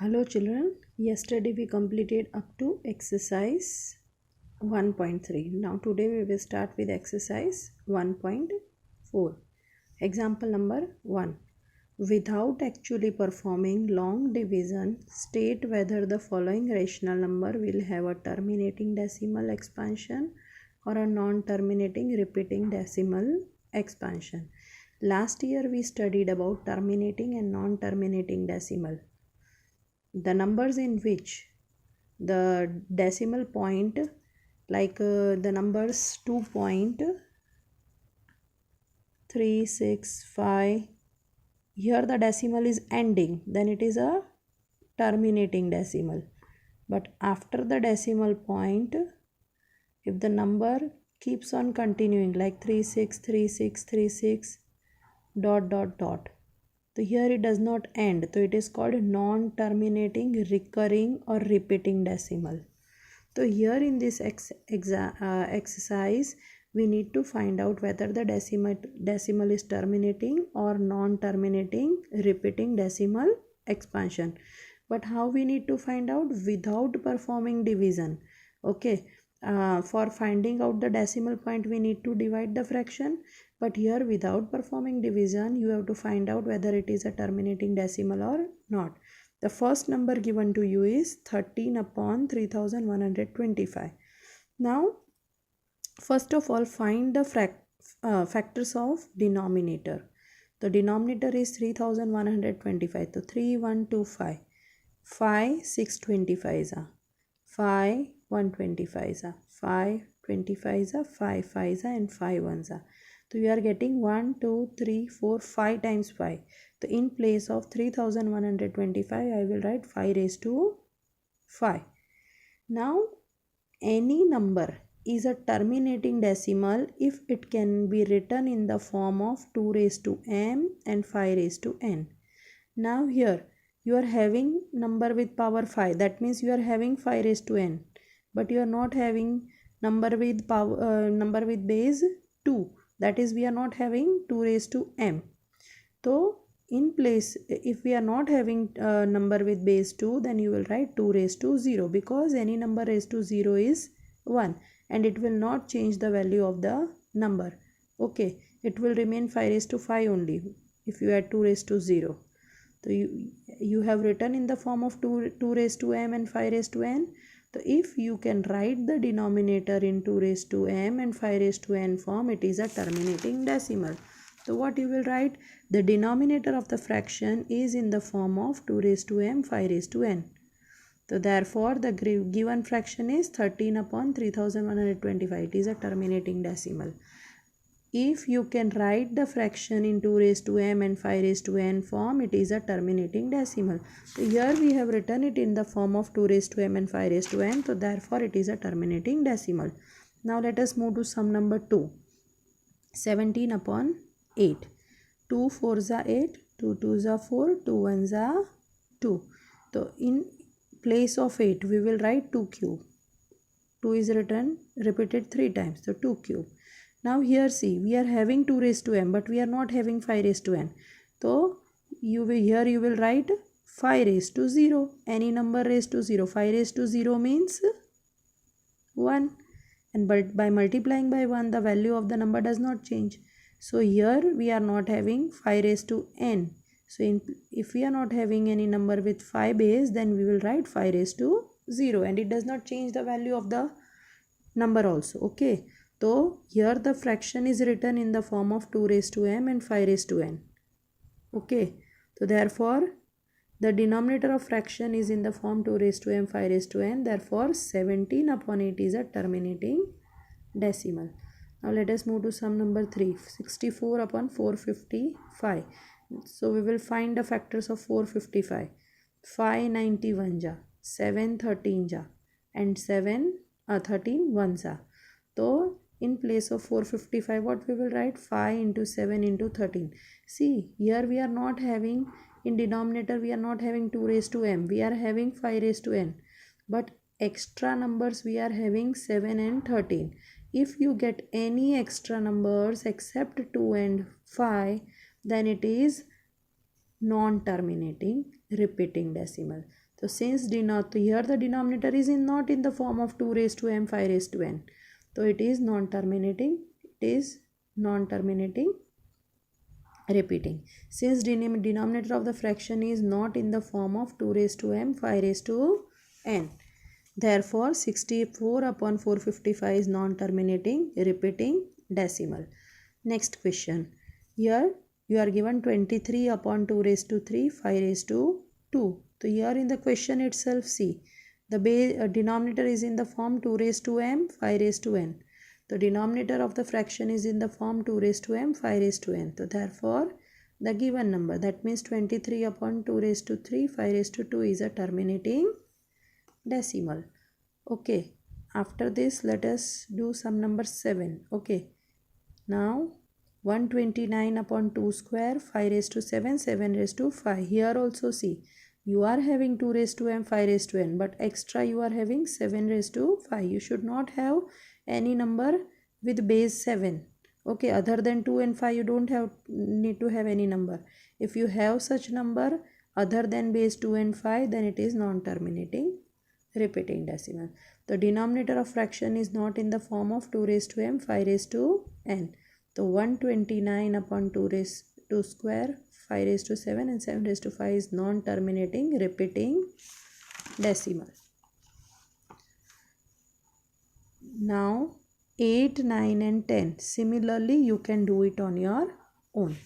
Hello children, yesterday we completed up to exercise 1.3. Now today we will start with exercise 1.4. Example number 1. Without actually performing long division, state whether the following rational number will have a terminating decimal expansion or a non-terminating repeating decimal expansion. Last year we studied about terminating and non-terminating decimal. The numbers in which the decimal point, like the numbers 2.365, here the decimal is ending, then it is a terminating decimal. But after the decimal point, if the number keeps on continuing like 363636 dot dot dot, so here it does not end, so it is called non-terminating recurring or repeating decimal. So here in this exercise we need to find out whether the decimal is terminating or non-terminating repeating decimal expansion. But how we need to find out? Without performing division. Okay, for finding out the decimal point we need to divide the fraction, but here without performing division you have to find out whether it is a terminating decimal or not. The first number given to you is 13 upon 3125. Now first of all find the factors of denominator. The denominator is 3125, so 3125, 5 625 is 5 125 is 5 25 is 5 5 is and 5 1s are. So you are getting 1 2 3 4 5 times 5. So in place of 3125 I will write 5 raised to 5. Now any number is a terminating decimal if it can be written in the form of 2 raised to m and 5 raised to n. Now here you are having number with power 5, that means you are having 5 raised to n, but you are not having number with base 2, that is we are not having 2 raised to m. So in place, if we are not having number with base 2, then you will write 2 raised to 0, because any number raised to 0 is 1 and it will not change the value of the number. Okay, it will remain 5 raised to 5 only if you add 2 raised to 0. So you have written in the form of 2 raised to m and 5 raised to n. So if you can write the denominator in 2 raised to m and 5 raised to n form, it is a terminating decimal. So what you will write? The denominator of the fraction is in the form of 2 raised to m 5 raised to n. So therefore the given fraction is 13 upon 3125. It is a terminating decimal. If you can write the fraction in 2 raised to m and 5 raised to n form, it is a terminating decimal. So here we have written it in the form of 2 raised to m and 5 raised to n. So therefore it is a terminating decimal. Now let us move to sum number 2. 17 upon 8. 2 4s are 8, 2 2s are 4, 2 1s are 2. So in place of 8 we will write 2 cube. 2 is repeated 3 times, so 2 cube. Now here see, we are having 2 raised to m, but we are not having 5 raised to n. So here you will write 5 raised to 0. Any number raised to 0. 5 raised to 0 means 1. And but by multiplying by 1, the value of the number does not change. So here we are not having 5 raised to n. So if we are not having any number with 5 base, then we will write 5 raised to 0. And it does not change the value of the number also. Okay. So here the fraction is written in the form of 2 raised to m and 5 raised to n. Okay. So therefore the denominator of fraction is in the form 2 raised to m 5 raised to n. Therefore 17 upon 8 is a terminating decimal. Now let us move to sum number 3. 64 upon 455. So we will find the factors of 455. 591 ja, 713 ja, and 13 1s are. So in place of 455, what we will write? 5 into 7 into 13. See, here we are not having, in denominator we are not having 2 raised to m. We are having 5 raised to n. But extra numbers we are having 7 and 13. If you get any extra numbers except 2 and 5, then it is non-terminating repeating decimal. So since here the denominator is not in the form of 2 raised to m 5 raised to n. So it is non-terminating. It is non-terminating repeating. Since denominator of the fraction is not in the form of 2 raised to m 5 raised to n. Therefore 64 upon 455 is non-terminating repeating decimal. Next question. Here you are given 23 upon 2 raised to 3 5 raised to 2. So here in the question itself, see the denominator is in the form 2 raised to m 5 raised to n. The denominator of the fraction is in the form 2 raised to m 5 raised to n. So therefore the given number, that means 23 upon 2 raised to 3 5 raised to 2 is a terminating decimal. Okay, after this let us do sum number 7. Okay, now 129 upon 2 square 5 raised to 7 7 raised to 5. Here also see, you are having 2 raised to m 5 raised to n, but extra you are having 7 raised to 5. You should not have any number with base 7. Okay, other than 2 and 5 you don't need to have any number. If you have such number other than base 2 and 5, then it is non-terminating repeating decimal. The denominator of fraction is not in the form of 2 raised to m 5 raised to n. So 129 upon 2 raised to square 5 raised to 7 and 7 raised to 5 is non-terminating repeating decimal. Now 8, 9 and 10. Similarly you can do it on your own.